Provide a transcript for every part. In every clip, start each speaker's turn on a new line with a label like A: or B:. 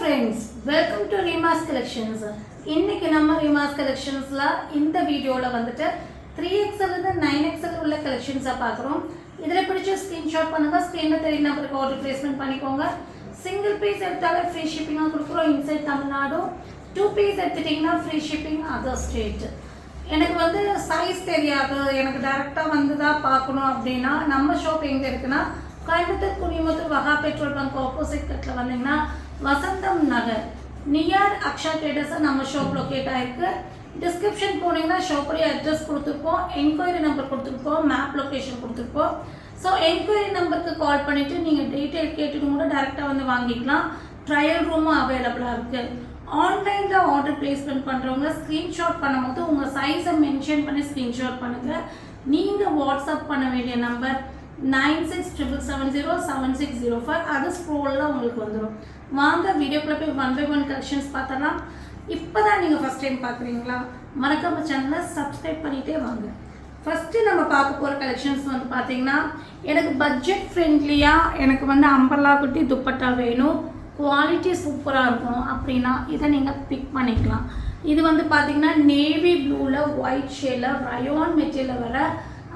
A: friends, welcome to Rima's Collections. இன்னைக்கு நம்ம Rima's Collectionsல இந்த வீடியோல வந்துட்டு 3XL இருந்து 9XL உள்ள கலெக்ஷன்ஸை பார்க்குறோம். இதில் பிடிச்ச ஸ்க்ரீன்ஷாட் பண்ணுங்க, ஸ்க்ரீனில் தெரிய நம்பருக்கு ஆர்டர் பிளேஸ்மெண்ட் பண்ணிக்கோங்க. சிங்கிள் பீஸ் எடுத்தாலே ஃப்ரீ ஷிப்பிங்காக கொடுக்குறோம் இன்சைட் தமிழ்நாடு. 2 பீஸ் எடுத்துட்டிங்கன்னா ஃப்ரீ ஷிப்பிங் அதர் ஸ்டேட். எனக்கு வந்து சைஸ் தெரியாது, எனக்கு டேரெக்டாக வந்து தான் பார்க்கணும் அப்படின்னா நம்ம ஷாப் எங்கே இருக்குன்னா Coimbatore Kuniamuthur வகா petrol bunk opposite கட்டில் வந்தீங்கன்னா வசந்தம் நகர் நியர் அக்ஷா ட்ரேடர்ஸ் நம்ம ஷாப் லொக்கேட் ஆகிருக்கு. டிஸ்கிரிப்ஷன் போனீங்கன்னா ஷாப்புடைய அட்ரஸ் கொடுத்துருப்போம், என்கொயரி நம்பர் கொடுத்துருப்போம், மேப் லொக்கேஷன் கொடுத்துருப்போம். ஸோ என்கொயரி நம்பருக்கு கால் பண்ணிவிட்டு நீங்கள் டீட்டெயில் கேட்டுட்டு கூட டேரெக்டாக வந்து வாங்கிக்கலாம். ட்ரையல் ரூமும் அவைலபிளாக இருக்குது. ஆன்லைனில் ஆர்டர் பிளேஸ்மெண்ட் பண்ணுறவங்க ஸ்க்ரீன்ஷாட் பண்ணும்போது உங்கள் சைஸை மென்ஷன் பண்ணி ஸ்க்ரீன்ஷாட் பண்ணுங்கள். நீங்கள் வாட்ஸ்அப் பண்ண வேண்டிய நம்பர் 9677707605. அது ஸ்க்ரோலில் உங்களுக்கு வந்துடும். வாங்க வீடியோக்குள்ளே போய் 1 by 1 கலெக்ஷன்ஸ் பார்த்தலாம். இப்போ தான் நீங்கள் ஃபஸ்ட் டைம் பார்க்குறீங்களா, மறக்காம சேனலை சப்ஸ்கிரைப் பண்ணிகிட்டே வாங்க. ஃபஸ்ட்டு நம்ம பார்க்க போகிற கலெக்ஷன்ஸ் வந்து பார்த்தீங்கன்னா, எனக்கு பட்ஜெட் ஃப்ரெண்ட்லியாக எனக்கு வந்து அம்பர்லா குட்டி துப்பட்டா வேணும், குவாலிட்டி சூப்பராக இருக்கும் அப்படின்னா இதை நீங்கள் பிக் பண்ணிக்கலாம். இது வந்து பார்த்தீங்கன்னா நேவி ப்ளூவில் ஒயிட் ஷேடில் ரயோன் மெட்டீரியலில் வர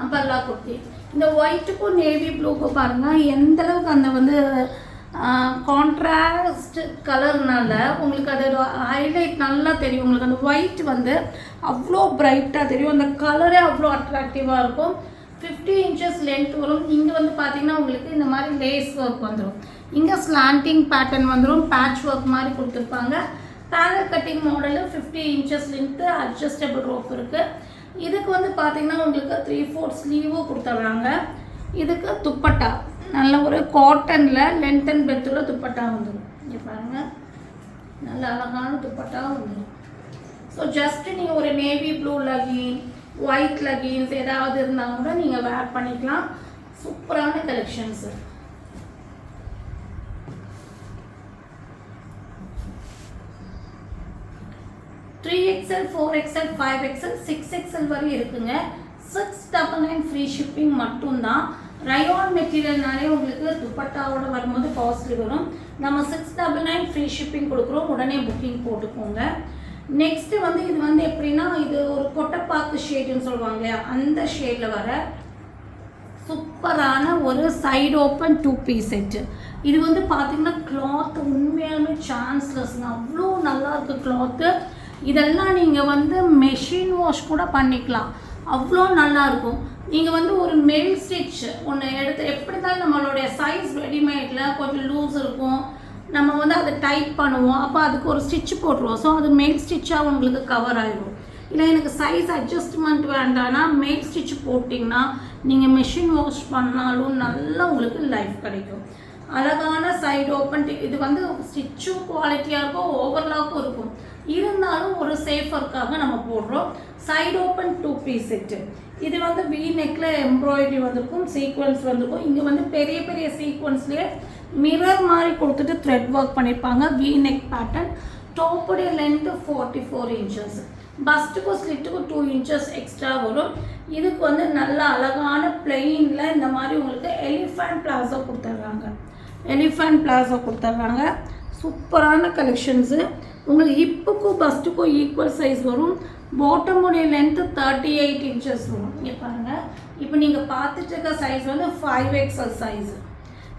A: அம்பர்லா குர்த்தி. இந்த ஒயிட்டுக்கும் நேவி ப்ளூக்கும் பாருங்கள் எந்த அளவுக்கு அந்த வந்து கான்ட்ராஸ்ட் கலர்னால உங்களுக்கு அதோட ஹைலைட் நல்லா தெரியும். உங்களுக்கு அந்த ஒயிட் வந்து அவ்வளோ பிரைட்டாக தெரியும், அந்த கலரே அவ்வளோ அட்ராக்டிவாக இருக்கும். 50 inches லென்த் வரும். இங்கே வந்து பார்த்தீங்கன்னா உங்களுக்கு இந்த மாதிரி லேஸ் ஒர்க் வந்துடும். இங்கே ஸ்லாண்டிங் பேட்டர்ன் வந்துடும், பேட்ச் ஒர்க் மாதிரி கொடுத்துருப்பாங்க. Panel cutting model 50 inches length, adjustable rope இருக்குது. இதுக்கு வந்து பார்த்தீங்கன்னா உங்களுக்கு 3/4 ஸ்லீவும் கொடுத்துட்றாங்க. இதுக்கு துப்பட்டா நல்ல ஒரு காட்டனில் லென்த் அண்ட் பெத்தில் துப்பட்டா வந்துடும். இங்கே பாருங்கள், நல்ல அழகான துப்பட்டாவும் வந்துடும். ஸோ ஜஸ்ட்டு நீங்கள் ஒரு navy blue legging, white leggings ஏதாவது இருந்தால் கூட நீங்கள் வேர் பண்ணிக்கலாம். சூப்பரான collections. XL 4XL 5XL 6XL வரை இருக்குங்க. 699 ஃப்ரீ ஷிப்பிங் மட்டும்தான். ரயோன் மெட்டீரியல்னாலே உங்களுக்கு துப்பட்டாவோட வரும்போது காஸ்ட்லி வரும். நம்ம 699 ஃப்ரீ ஷிப்பிங் கொடுக்குறோம், உடனே புக்கிங் போட்டுக்கோங்க. நெக்ஸ்ட்டு வந்து இது வந்து எப்படின்னா, இது ஒரு கொட்டைப்பாக்கு ஷேடுன்னு சொல்லுவாங்க, அந்த ஷேடில் வர சூப்பரான ஒரு சைடு ஓப்பன் 2 பீஸ் செட்டு. இது வந்து பார்த்திங்கன்னா கிளாத் உண்மையாலுமே சான்ஸ்லெஸ்ங்க, அவ்வளோ நல்லா இருக்குது கிளாத்து. இதெல்லாம் நீங்கள் வந்து மெஷின் வாஷ் கூட பண்ணிக்கலாம், அவ்வளோ நல்லாயிருக்கும். நீங்கள் வந்து ஒரு மெல் ஸ்டிச் ஒன்று எடுத்து, எப்படி தான் நம்மளுடைய சைஸ் ரெடிமேடில் கொஞ்சம் லூஸ் இருக்கும், நம்ம வந்து அதை டைட் பண்ணுவோம், அப்போ அதுக்கு ஒரு ஸ்டிச் போட்டுருவோம். ஸோ அது மெல் ஸ்டிச்சாக உங்களுக்கு கவர் ஆகிடும். இல்லை எனக்கு சைஸ் அட்ஜஸ்ட்மெண்ட் வேண்டான்னா மெல் ஸ்டிச் போட்டிங்கன்னா நீங்கள் மெஷின் வாஷ் பண்ணாலும் நல்லா உங்களுக்கு லைஃப் கிடைக்கும். அழகான சைடு ஓப்பன். இது வந்து ஸ்டிச்சும் குவாலிட்டியாக இருக்கும், ஓவர்லாக்கும் இருக்கும், இருந்தாலும் ஒரு சேஃபருக்காக நம்ம போடுறோம். Side open 2 piece set. இது வந்து வி நெக்கில் எம்ப்ராய்டரி வந்திருக்கும், சீக்வன்ஸ் வந்திருக்கும். இங்கே வந்து பெரிய பெரிய சீக்வன்ஸ்லேயே மிரர் மாதிரி கொடுத்துட்டு த்ரெட் ஒர்க் பண்ணியிருப்பாங்க. V neck pattern. டாப்புடைய லென்த்து 44 inches. பஸ்ட்டுக்கும் ஸ்லிட்டுக்கும் 2 inches எக்ஸ்ட்ரா வரும். இதுக்கு வந்து நல்ல அழகான பிளெயினில் இந்த மாதிரி உங்களுக்கு எலிஃபண்ட் பிளாசோ கொடுத்துட்றாங்க. சூப்பரான கலெக்ஷன்ஸு. உங்களுக்கு ஹிப்புக்கும் பஸ்ட்டுக்கும் ஈக்குவல் சைஸ் வரும். பாட்டமுடைய லென்த்து 38 inches வரும். இங்கே பாருங்கள், இப்போ நீங்கள் பார்த்துட்டு இருக்க சைஸ் வந்து 5XL சைஸு.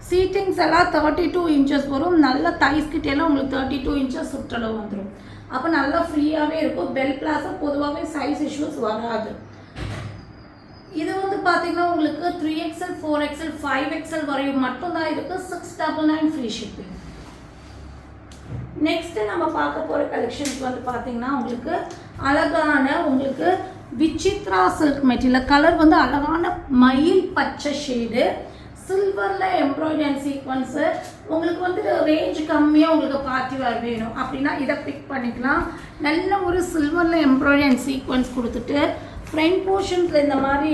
A: சீட்டிங்ஸ் எல்லாம் 32 inches வரும். நல்ல தைஸ்கிட்டெல்லாம் உங்களுக்கு 32 inches சுற்றளவு வந்துடும். அப்போ நல்லா ஃப்ரீயாகவே இருக்கும். பெல் பிளாஸா பொதுவாகவே சைஸ் இஷ்யூஸ் வராது. இது வந்து பார்த்தீங்கன்னா உங்களுக்கு 3XL 4XL 5XL வரையும் மட்டும்தான் இருக்குது. 699 ஃப்ரீ ஷிப்பிங். நெக்ஸ்ட்டு நம்ம பார்க்க போகிற கலெக்ஷன்ஸ் வந்து பார்த்தீங்கன்னா உங்களுக்கு அழகான உங்களுக்கு விசித்ரா சில்க் மெட்டீரியல். கலர் வந்து அழகான மயில் பச்சை ஷேடு, சில்வரில் எம்ப்ராய்டரி அண்ட் சீக்வன்ஸு. உங்களுக்கு வந்து ரேஞ்ச் கம்மியாக உங்களுக்கு பார்ட்டி வேர் வேணும் அப்படின்னா இதை பிக் பண்ணிக்கலாம். நல்ல ஒரு சில்வரில் எம்ப்ராய்டரி அண்ட் சீக்வன்ஸ் கொடுத்துட்டு ஃப்ரண்ட் போர்ஷன்ஸில் இந்த மாதிரி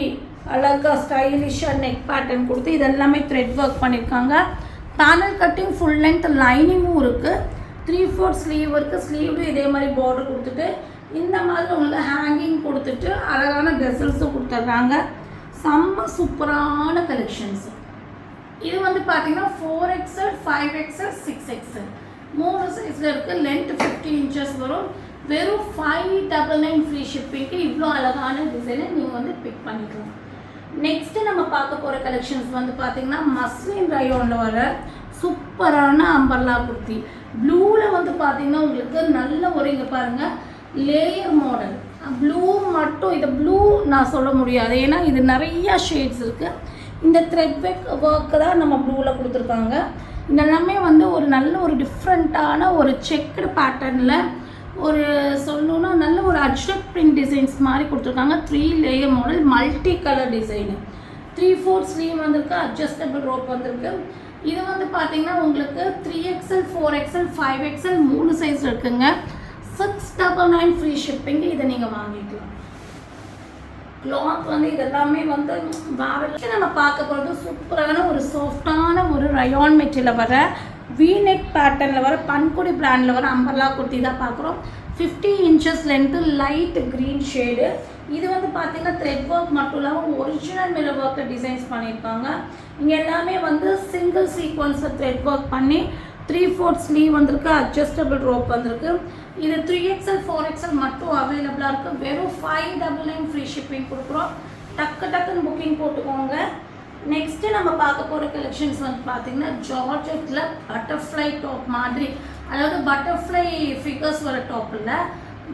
A: அழகாக ஸ்டைலிஷாக நெக் பேட்டர்ன் கொடுத்து இதெல்லாமே த்ரெட் ஒர்க் பண்ணியிருக்காங்க. பேனல் கட்டிங் ஃபுல் லென்த் லைனிங்கும் இருக்குது. 3/4 ஸ்லீவ் இருக்குது. ஸ்லீவ்லையும் இதே மாதிரி பார்டர் கொடுத்துட்டு இந்த மாதிரி உங்களுக்கு ஹேங்கிங் கொடுத்துட்டு அழகான ட்ரெஸ்ஸஸும் கொடுத்துட்றாங்க. செம்ம சூப்பரான கலெக்ஷன்ஸு. இது வந்து பார்த்தீங்கன்னா 4XL 5XL 6XL 3 சைஸில் இருக்குது. லென்த் 50 இன்ச்சஸ் வரும். வெறும் 599 ஃப்ரீ ஷிப்பிங்க்கு இவ்வளோ அழகான டிசைனை நீங்கள் வந்து பிக் பண்ணிக்கலாம். நெக்ஸ்ட்டு நம்ம பார்க்க போகிற கலெக்ஷன்ஸ் வந்து பார்த்திங்கன்னா மஸ்லின் ரயோனில் வர சூப்பரான அம்பர்லா குர்த்தி. ப்ளூவில் வந்து பார்த்திங்கன்னா உங்களுக்கு நல்ல ஒரு இங்கே பாருங்கள் லேயர் மாடல். ப்ளூ மட்டும் இதை ப்ளூ நான் சொல்ல முடியாது, ஏன்னா இது நிறையா ஷேட்ஸ் இருக்குது. இந்த த்ரெட் ஒர்க்கு தான் நம்ம ப்ளூவில் கொடுத்துருக்காங்க. இதெல்லாமே வந்து ஒரு நல்ல ஒரு டிஃப்ரெண்ட்டான ஒரு செக்குடு பேட்டர்னில் ஒரு சொல்லணுன்னா நல்ல ஒரு அஜ்ரக் பிரிண்ட் டிசைன்ஸ் மாதிரி கொடுத்துருக்காங்க. 3 layer model multi colour design. 3/4 sleeve வந்திருக்கு, அட்ஜஸ்டபிள் ரோப் வந்திருக்கு. இது வந்து பார்த்திங்கன்னா உங்களுக்கு 3XL 4XL 5XL 3 சைஸ் இருக்குங்க. 699 ஃப்ரீ ஷிப்பிங்கு இதை நீங்கள் வாங்கிக்கலாம். கிளாத் வந்து இதெல்லாமே வந்து வாவலுக்கு நம்ம பார்க்க போகிறது சூப்பரான ஒரு சாஃப்டான ஒரு ரயான் மெட்டீரியலில் வர வீநெக் பேட்டர்னில் வர பன்குடி பிராண்டில் வர அம்பர்லா குர்த்தி தான் பார்க்குறோம். 50 inches length, light green shade. இது வந்து பார்த்திங்கன்னா த்ரெட் ஒர்க் மட்டும் இல்லாமல் ஒரிஜினல் மிரர் ஒர்க்கில் டிசைன்ஸ் பண்ணியிருக்காங்க. இங்கே எல்லாமே வந்து சிங்கிள் சீக்வன்ஸில் த்ரெட் ஒர்க் பண்ணி 3/4 ஸ்லீவ் வந்திருக்கு, அட்ஜஸ்டபிள் ரோப் வந்திருக்கு. இது 3XL 4XL மட்டும் அவைலபிளாக இருக்குது. வெறும் 599 ஃப்ரீ ஷிப்பிங் கொடுக்குறோம். டக்குன்னு புக்கிங் போட்டுக்கோங்க. நெக்ஸ்ட்டு நம்ம பார்க்க போகிற கலெக்ஷன்ஸ் வந்து பார்த்திங்கன்னா ஜார்ஜெட்டில் பட்டர்ஃப்ளை டாப் மாதிரி, அதாவது பட்டர்ஃப்ளை ஃபிகர்ஸ் வர டாப் இல்லை,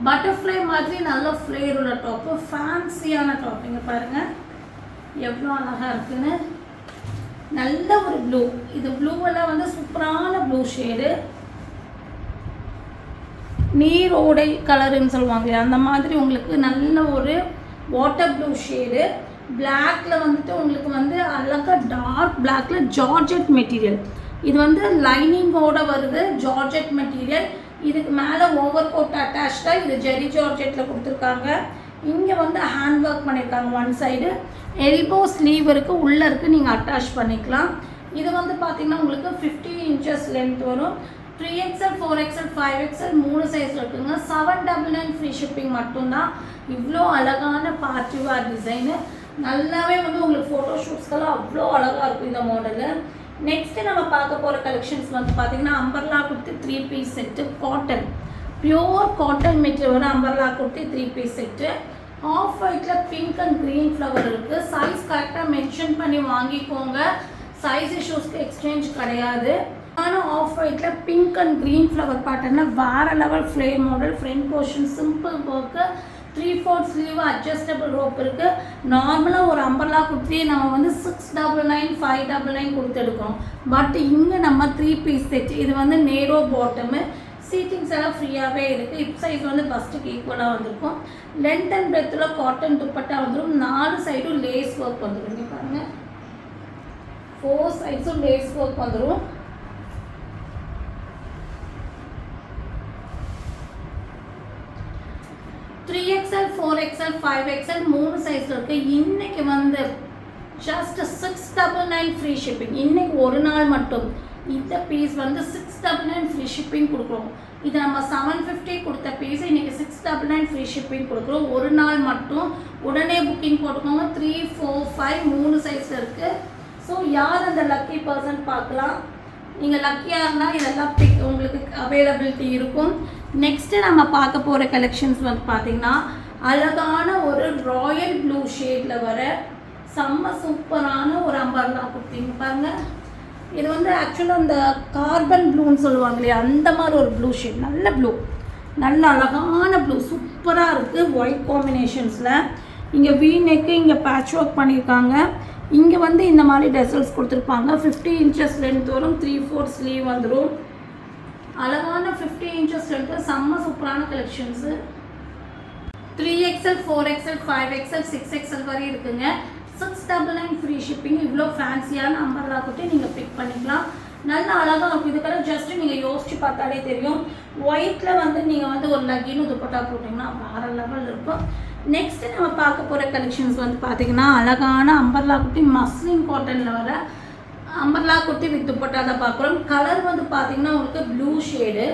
A: பட்டர்ஃப்ளை மாதிரி நல்ல ஃப்ளேர் உள்ள டாப்பு, ஃபேன்சியான டாப். இங்கே பாருங்கள் எவ்வளோ அழகாக இருக்குன்னு. நல்ல ஒரு ப்ளூ, இது ப்ளூவெல்லாம் வந்து சூப்பரான ப்ளூ ஷேடு, நீரோடை கலருன்னு சொல்லுவாங்க அந்த மாதிரி. உங்களுக்கு நல்ல ஒரு வாட்டர் ப்ளூ ஷேடு. பிளாக்ல வந்துட்டு உங்களுக்கு வந்து அழகாக டார்க் பிளாக்ல ஜார்ஜெட் மெட்டீரியல். இது வந்து லைனிங்கோட வருது, ஜார்ஜெட் மெட்டீரியல். இதுக்கு மேலே ஓவர் கோட் அட்டாச்சாக இது ஜெரி ஜார்ஜெட்டில் கொடுத்துருக்காங்க. இங்கே வந்து ஹேண்ட் ஒர்க் பண்ணியிருக்காங்க. ஒன் சைடு எல்போ ஸ்லீவ் இருக்குது, உள்ளே இருக்குது, நீங்கள் அட்டாச் பண்ணிக்கலாம். இது வந்து பார்த்திங்கன்னா உங்களுக்கு 50 இன்ச்சஸ் லென்த் வரும். 3XL 4XL 5XL 3 சைஸ் இருக்குங்க. 799 ஃப்ரீ ஷிப்பிங் மட்டும்தான். இவ்வளோ அழகான பார்ட்டி வேர் டிசைனு. நல்லாவே வந்து உங்களுக்கு ஃபோட்டோ ஷூட்ஸ்க்கெல்லாம் அவ்வளோ அழகாக இருக்கும் இந்த மாடலு. நெக்ஸ்ட்டு நம்ம பார்க்க போகிற கலெக்ஷன்ஸ் வந்து பார்த்திங்கன்னா umbrella kurti 3 piece set, cotton, pure cotton material வர umbrella kurti 3 piece set. Off ஒயிட்டில் பிங்க் அண்ட் க்ரீன் ஃப்ளவர் இருக்குது. சைஸ் கரெக்டாக மென்ஷன் பண்ணி வாங்கிக்கோங்க, சைஸ் இஷ்யூஸ்க்கு எக்ஸ்சேஞ்ச் கிடையாது. ஆனால் ஆஃப் ஒயிட்டில் பிங்க் அண்ட் க்ரீன் ஃப்ளவர் பேட்டர்னில் வேறு level flare model. Front portion simple work, 3/4 sleeve, adjustable rope இருக்குது. நார்மலாக ஒரு அம்பர்லா குர்த்தியை நம்ம வந்து 699 599 கொடுத்து எடுக்கிறோம். பட் இங்கே நம்ம 3 பீஸ் செட். இது வந்து நேரோ பாட்டமு, சீட்டிங்ஸ் எல்லாம் ஃப்ரீயாகவே இருக்குது. ஹிப் சைஸ் வந்து ஃபஸ்ட்டுக்கு ஈக்குவலாக வந்திருக்கும். லென்த் அண்ட் பிரெத்தில் காட்டன் துப்பட்டா வந்துடும். 4 சைடும் லேஸ் ஒர்க் வந்துடும். இங்கே பாருங்கள் 4 சைட்ஸும் லேஸ் ஒர்க் வந்துடும். XL 4XL 5XL 3 சைஸில் இருக்குது. இன்றைக்கி வந்து ஜஸ்ட் 699 ஃப்ரீ ஷிப்பிங். இன்றைக்கி ஒரு நாள் மட்டும் இந்த பீஸ் வந்து 699 ஃப்ரீ ஷிப்பிங் கொடுக்குறோம். இது நம்ம 750 கொடுத்த பீஸ் இன்றைக்கி 699 ஃப்ரீ ஷிப்பிங் கொடுக்குறோம். ஒரு நாள் மட்டும். உடனே புக்கிங் போட்டுக்கோங்க. 3, 4, 5 3 சைஸில் இருக்குது. ஸோ யார் அந்த லக்கி பர்சன் பார்க்கலாம். நீங்கள் லக்கியாக இருந்தால் இதெல்லாம் பிக் உங்களுக்கு அவைலபிலிட்டி இருக்கும். நெக்ஸ்ட்டு நம்ம பார்க்க போகிற கலெக்ஷன்ஸ் வந்து பார்த்திங்கன்னா அழகான ஒரு ராயல் ப்ளூ ஷேடில் வர செம்ம சூப்பரான ஒரு அம்பர்லா குர்த்திங்க பாருங்கள். இது வந்து ஆக்சுவலாக அந்த கார்பன் ப்ளூன்னு சொல்லுவாங்க இல்லையா, அந்த மாதிரி ஒரு ப்ளூ ஷேட். நல்ல ப்ளூ, நல்ல அழகான ப்ளூ, சூப்பராக இருக்குது. ஒயிட் காம்பினேஷன்ஸில் இங்கே வீ நெக்கு, இங்கே பேட்ச் ஒர்க் பண்ணியிருக்காங்க. இங்கே வந்து இந்த மாதிரி டெசல்ஸ் கொடுத்துருப்பாங்க. 50 இன்ச்சஸ் லென்த் வரும். 3/4 ஸ்லீவ் வந்துடும். அழகான 50 இன்ச்சஸ் லென்த்து, செம்ம சூப்பரான collections. 3XL 4XL 5XL 6XL வரை இருக்குங்க. 699 ஃப்ரீ ஷிப்பிங். இவ்வளோ ஃபேன்சியான அம்பர்லா குர்த்தி நீங்கள் பிக் பண்ணிக்கலாம். நல்ல அழகாக இருக்கும். இதுக்கெல்லாம் ஜஸ்ட்டு நீங்கள் யோசிச்சு பார்த்தாலே தெரியும். ஒயிட்டில் வந்து நீங்கள் வந்து ஒரு லக்கின்னு துப்பட்டா போட்டிங்கன்னா வேறு லெவல் இருக்கும். நெக்ஸ்ட்டு நம்ம பார்க்க போகிற கலெக்ஷன்ஸ் வந்து பார்த்திங்கன்னா அழகான அம்பர்லா குர்த்தி மஸ்லின் காட்டனில் வர அம்பர்லா குர்த்தி வித் துப்பட்டா தான் பார்க்குறோம். கலர் வந்து பார்த்திங்கன்னா உங்களுக்கு ப்ளூ ஷேடு.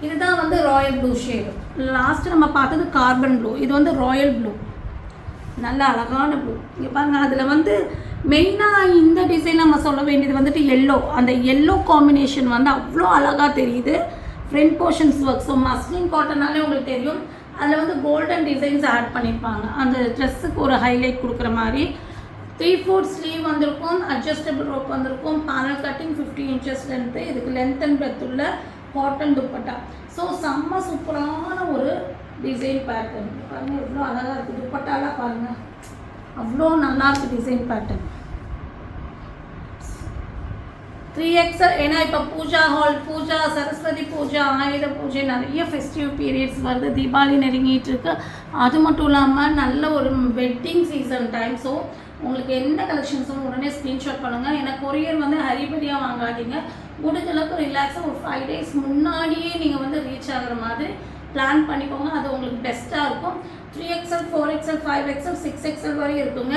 A: இதுதான் வந்து ராயல் ப்ளூ ஷேடு. லாஸ்ட்டு நம்ம பார்த்தது கார்பன் ப்ளூ. இது வந்து ராயல் ப்ளூ, நல்ல அழகான ப்ளூ. இங்கே பாருங்கள், அதில் வந்து மெயினாக இந்த டிசைன் நம்ம சொல்ல வேண்டியது வந்துட்டு எல்லோ, அந்த எல்லோ காம்பினேஷன் வந்து அவ்வளோ அழகாக தெரியுது. Front portions work, so muslin காட்டனாலே உங்களுக்கு தெரியும் அதில் வந்து கோல்டன் டிசைன்ஸ் ஆட் பண்ணியிருப்பாங்க, அந்த ட்ரெஸ்ஸுக்கு ஒரு ஹைலைட் கொடுக்குற மாதிரி. 3/4 ஸ்லீவ் வந்திருக்கும், அட்ஜஸ்டபிள் ரோப் வந்திருக்கும், பேனல் கட்டிங் 50 inches லென்த்து, இதுக்கு லென்த் அண்ட் பிரெத் உள்ள காட்டன் துப்பட்டா. ஸோ செம்ம சூப்பரான ஒரு டிசைன் பேட்டர்ன் பாருங்கள், எவ்வளோ அழகாக இருக்குது. துப்பட்டாலாம் பாருங்கள் அவ்வளோ நல்லாயிருக்கு டிசைன் பேட்டர்ன். 3XL, ஏன்னா இப்போ பூஜா ஹால், பூஜா, சரஸ்வதி பூஜா, ஆயுத பூஜை, நிறைய ஃபெஸ்டிவ் பீரியட்ஸ் வருது, தீபாவளி நெருங்கிட்டு இருக்கு. அது மட்டும் இல்லாமல் நல்ல ஒரு வெட்டிங் சீசன் டைம். ஸோ உங்களுக்கு எந்த கலெக்ஷன்ஸும் உடனே ஸ்க்ரீன்ஷாட் பண்ணுங்கள். ஏன்னா கொரியர் வந்து ஹரிபரியாக வாங்காதீங்க, முடிஞ்ச அளவுக்கு ரிலாக்ஸாக ஒரு 5 days முன்னாடியே நீங்கள் வந்து ரீச் ஆகிற மாதிரி பிளான் பண்ணிக்கோங்க, அது உங்களுக்கு பெஸ்ட்டாக இருக்கும். 3XL, 4XL, 5XL, 6XL வரையும் இருக்குங்க.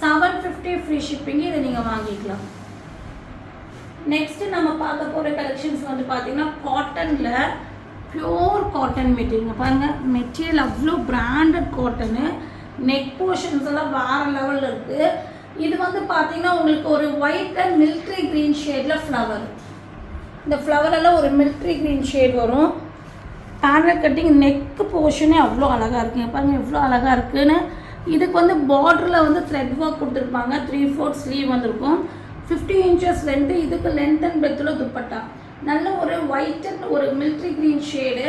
A: 750 ஃப்ரீ ஷிப்பிங்கு, இதை நீங்கள் வாங்கிக்கலாம். நெக்ஸ்ட்டு நம்ம பார்க்க போகிற கலெக்ஷன்ஸ் வந்து பார்த்திங்கன்னா காட்டனில் பியூர் காட்டன் மெட்டீரியல் பாருங்கள். மெட்டீரியல் அவ்வளோ பிராண்டட் காட்டனு, நெக் போர்ஷன்ஸ் எல்லாம் வேறு லெவலில் இருக்குது. இது வந்து பார்த்திங்கன்னா உங்களுக்கு ஒரு ஒயிட் அண்ட் மிலிட்ரி க்ரீன் ஷேடில் ஃப்ளவர், இந்த ஃப்ளவரெல்லாம் ஒரு மிலிட்ரி க்ரீன் ஷேட் வரும். பேனல் கட்டிங் நெக்கு போர்ஷனே அவ்வளோ அழகாக இருக்குங்க பாருங்கள், எவ்வளோ அழகாக இருக்குதுன்னு. இதுக்கு வந்து பார்டரில் வந்து த்ரெட் ஒர்க் கொடுத்துருப்பாங்க. 3/4 ஸ்லீவ் வந்திருக்கும், 50 inches லென்த்து, இதுக்கு லென்த் அண்ட் பிரெத்தில் துப்பட்டா. நல்ல ஒரு ஒயிட் அண்ட் ஒரு மிலிட்ரி க்ரீன் ஷேடு,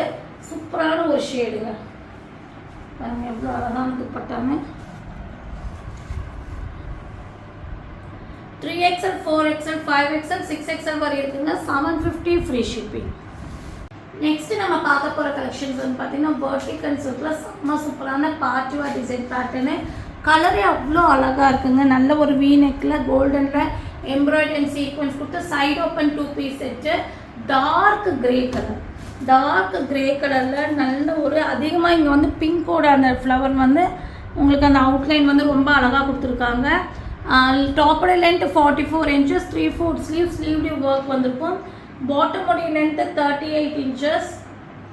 A: சூப்பரான ஒரு ஷேடுங்க பாருங்கள், எவ்வளோ அழகான துப்பட்டான்னு. 3XL, 4XL, 5XL, 6XL வரை இருக்குங்க. 750 ஃப்ரீ ஷிப்பிங். நெக்ஸ்ட்டு நம்ம பார்க்க போகிற கலெக்ஷன்ஸ் வந்து பார்த்திங்கன்னா வெர்டிக்கல் சில்கில் செம்ம சூப்பரான பார்ட்டிவா டிசைன் பேட்டர்னு. கலரே அவ்வளோ அழகாக இருக்குங்க. நல்ல ஒரு வீ நெக்கில் கோல்டனில் எம்ப்ராய்டரி அண்ட் சீக்வன்ஸ் கொடுத்து side open 2 piece set. Dark grey colour, dark grey கலரில் நல்ல ஒரு அதிகமாக இங்கே வந்து பிங்கோட அந்த ஃப்ளவர் வந்து உங்களுக்கு அந்த அவுட்லைன் வந்து ரொம்ப அழகாக கொடுத்துருக்காங்க. டாப்போட லென்த் 44 inches, 3/4 ஸ்லீவ்லேயே ஒர்க் வந்திருக்கும். பாட்டமோடைய லென்த்து 38 inches.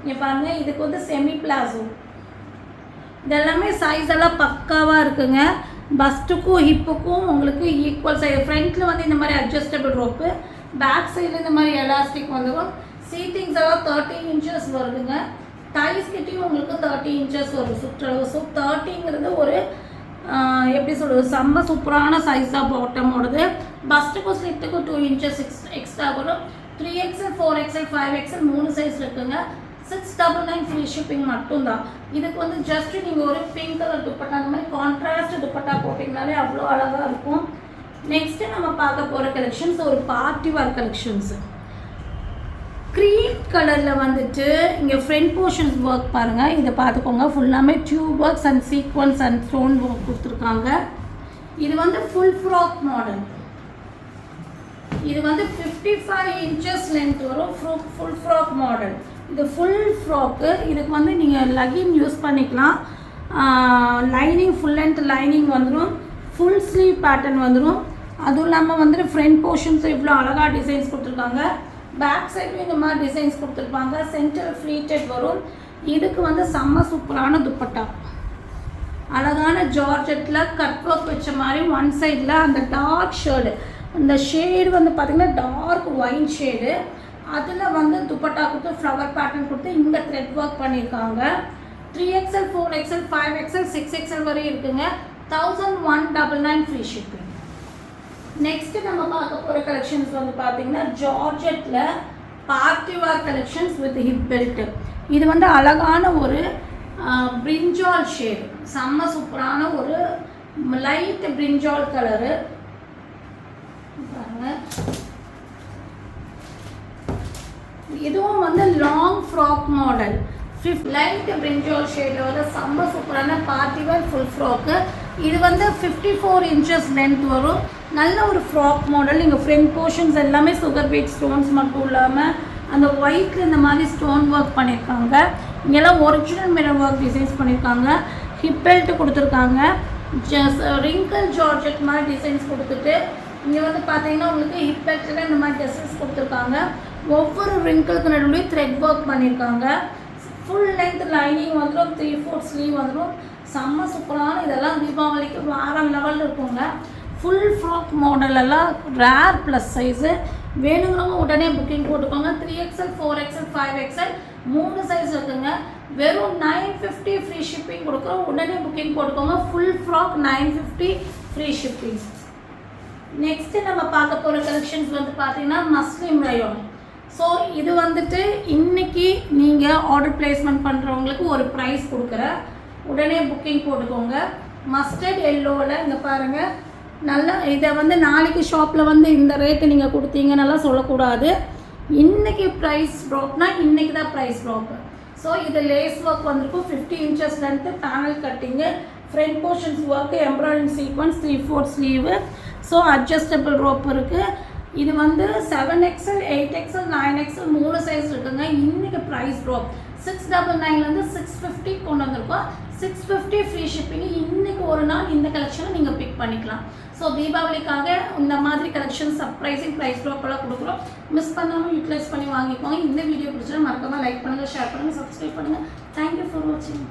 A: இங்கே பாருங்கள், இதுக்கு வந்து செமி பிளாசோ. இதெல்லாமே சைஸ் எல்லாம் பக்காவாக இருக்குங்க. பஸ்ட்டுக்கும் ஹிப்புக்கும் உங்களுக்கு ஈக்குவல் சைஸ். ஃப்ரண்ட்டில் வந்து இந்த மாதிரி அட்ஜஸ்டபிள் ரோப்பு, பேக் சைடில் இந்த மாதிரி எலாஸ்டிக் வந்துடும். சீட்டிங்ஸ் எல்லாம் 13 inches வருதுங்க. டைஸ் கிட்டையும் உங்களுக்கு 30 inches வருது சுற்றளவு. ஸோ 30ங்கிறது ஒரு எப்படி சொல்கிறது, செம்ம சூப்பரான சைஸ் தான் பாட்டமோடது. பஸ்ட்டுக்கும் ஸ்லிட்டுக்கும் 2 inches எக்ஸ்ட்ரா வரும். 3XL, 4XL, 5XL 3 சைஸ் இருக்குங்க. 699 ஃப்ரீ ஷிப்பிங் மட்டும்தான். இதுக்கு வந்து ஜஸ்ட் நீங்கள் ஒரு பிங்க் கலர் துப்பட்டா, அந்த மாதிரி கான்ட்ராஸ்ட் துப்பட்டா போட்டிங்கனாலே அவ்வளோ அழகாக இருக்கும். நெக்ஸ்ட்டு நம்ம பார்க்க போகிற கலெக்ஷன்ஸ் ஒரு பார்ட்டி வேர் கலெக்ஷன்ஸு. க்ரீம் கலரில் வந்துட்டு இங்கே ஃப்ரண்ட் போர்ஷன்ஸ் ஒர்க் பாருங்கள், இதை பார்த்துக்கோங்க. ஃபுல்லாமே tube works and sequence and stone work கொடுத்துருக்காங்க. இது வந்து ஃபுல் ஃப்ராக் மாடல். இது வந்து 55 inches லென்த் வரும். Full frock model. இது ஃபுல் ஃப்ராக்கு. இதுக்கு வந்து நீங்கள் லகின் யூஸ் பண்ணிக்கலாம். லைனிங் ஃபுல் லென்த் லைனிங் வந்துடும். ஃபுல் ஸ்லீவ் பேட்டர்ன் வந்துடும். அதுவும் இல்லாமல் வந்துட்டு ஃப்ரண்ட் போர்ஷன்ஸ் இவ்வளோ அழகாக டிசைன்ஸ் கொடுத்துருக்காங்க. பேக் சைடும் இந்த மாதிரி டிசைன்ஸ் கொடுத்துருப்பாங்க. சென்டர் ஃப்ளீட்டட் வரும். இதுக்கு வந்து செம்ம சூப்பரான துப்பட்டா, அழகான ஜார்ஜெட்டில் கட் ஒர்க் வச்ச மாதிரி ஒன் சைடில் அந்த டார்க் ஷேடு, அந்த ஷேடு வந்து பார்த்திங்கன்னா டார்க் ஒயின் ஷேடு, அதில் வந்து துப்பட்டா கொடுத்து ஃப்ளவர் பேட்டர்ன் கொடுத்து இங்கே த்ரெட் ஒர்க் பண்ணியிருக்காங்க. 3XL, 4XL, 5XL, 6XL வரையும் இருக்குங்க. 1199 ஃப்ரீ ஷிப்பிங். நெக்ஸ்ட்டு நம்ம பார்க்க போகிற கலெக்ஷன்ஸ் வந்து பார்த்திங்கன்னா ஜார்ஜெட்டில் party wear collections with hip belt. இது வந்து அழகான ஒரு பிரிஞ்சால் ஷேடு, செம்ம சூப்பரான ஒரு லைட் பிரிஞ்சால் கலரு பாருங்க. இதுவும் வந்து லாங் ஃப்ராக் மாடல். லைட் பிரிஞ்சால் ஷேடில் வந்து செம்ம சூப்பரான பார்ட்டி வேர் ஃபுல் ஃப்ராக்கு. இது வந்து 54 inches லென்த் வரும். நல்ல ஒரு ஃப்ராக் மாடல். நீங்கள் ஃப்ரண்ட் போர்ஷன்ஸ் எல்லாமே சுகர் பீட் ஸ்டோன்ஸ் மட்டும் இல்லாமல் அந்த ஒயிட்டில் இந்த மாதிரி ஸ்டோன் ஒர்க் பண்ணியிருக்காங்க. இங்கெல்லாம் ஒரிஜினல் மிரர் ஒர்க் டிசைன்ஸ் பண்ணியிருக்காங்க. ஹிப் பெல்ட் கொடுத்துருக்காங்க. ரிங்கிள் ஜார்ஜெட் மாதிரி டிசைன்ஸ் கொடுத்துட்டு இங்கே வந்து பார்த்தீங்கன்னா உங்களுக்கு ஹிப் பெல்ட்டில் இந்த மாதிரி டிசைன்ஸ் கொடுத்துருக்காங்க. ஒவ்வொரு ரிங்கிளுக்கு நடுவுலையும் த்ரெட் ஒர்க் பண்ணியிருக்காங்க. ஃபுல் லென்த் லைனிங் வந்துடும். 3/4 ஸ்லீவ் வந்துடும். செம்ம சூப்பரான இதெல்லாம் தீபாவளிக்கு வேறு லெவலில் இருக்குங்க. ஃபுல் ஃப்ராக் மாடலெல்லாம் ரேர் ப்ளஸ் சைஸு வேணுங்கிறவங்க உடனே புக்கிங் போட்டுக்கோங்க. 3XL 4XL 5XL 3 சைஸ் இருக்குங்க. வெறும் 950 ஃப்ரீ ஷிப்பிங் கொடுக்குறோம். உடனே புக்கிங் போட்டுக்கோங்க. Full frock 950 free shipping. Next நம்ம பார்க்க போகிற கலெக்ஷன்ஸ் வந்து பார்த்தீங்கன்னா மஸ்லிம் ரயோன். ஸோ இது வந்துட்டு இன்றைக்கி நீங்கள் ஆர்டர் ப்ளேஸ்மெண்ட் பண்ணுறவங்களுக்கு ஒரு ப்ரைஸ் கொடுக்குறேன். உடனே புக்கிங் போட்டுக்கோங்க. மஸ்டர்ட் எல்லோவில் இங்கே பாருங்கள். நல்லா இதை வந்து நாளைக்கு ஷாப்பில் வந்து இந்த ரேட்டு நீங்கள் கொடுத்தீங்கன்னெல்லாம் சொல்லக்கூடாது. இன்றைக்கி ப்ரைஸ் ட்ராப்னா இன்றைக்கி தான் ப்ரைஸ் ட்ராப்பு. ஸோ இது லேஸ் ஒர்க் வந்திருக்கும். 50 inches length, panel cutting, front portions work, embroidering sequins, 3/4 sleeve. So adjustable rope இருக்குது. இது வந்து 7XL 8XL 9XL 3 சைஸ் இருக்குங்க. இன்றைக்கி ப்ரைஸ் ட்ராப் 699லேருந்து 650 கொண்டு வந்திருக்கோம். 650 ஃப்ரீ ஷிப்பிங். இன்றைக்கி ஒரு நாள் இந்த கலெக்ஷனை நீங்கள் பிக் பண்ணிக்கலாம். ஸோ தீபாவளிக்காக இந்த மாதிரி கலெக்ஷன் சர்ப்ரைசிங் ப்ரைஸ் ட்ராப்பெல்லாம் கொடுக்குறோம். மிஸ் பண்ணாமல் யூட்டிலைஸ் பண்ணி வாங்கிக்கோங்க. இந்த வீடியோ பிடிச்சா மறக்காமல் லைக் பண்ணுங்கள், ஷேர் பண்ணுங்கள், சப்ஸ்கிரைப் பண்ணுங்கள். தேங்க்யூ ஃபார் வாட்சிங்.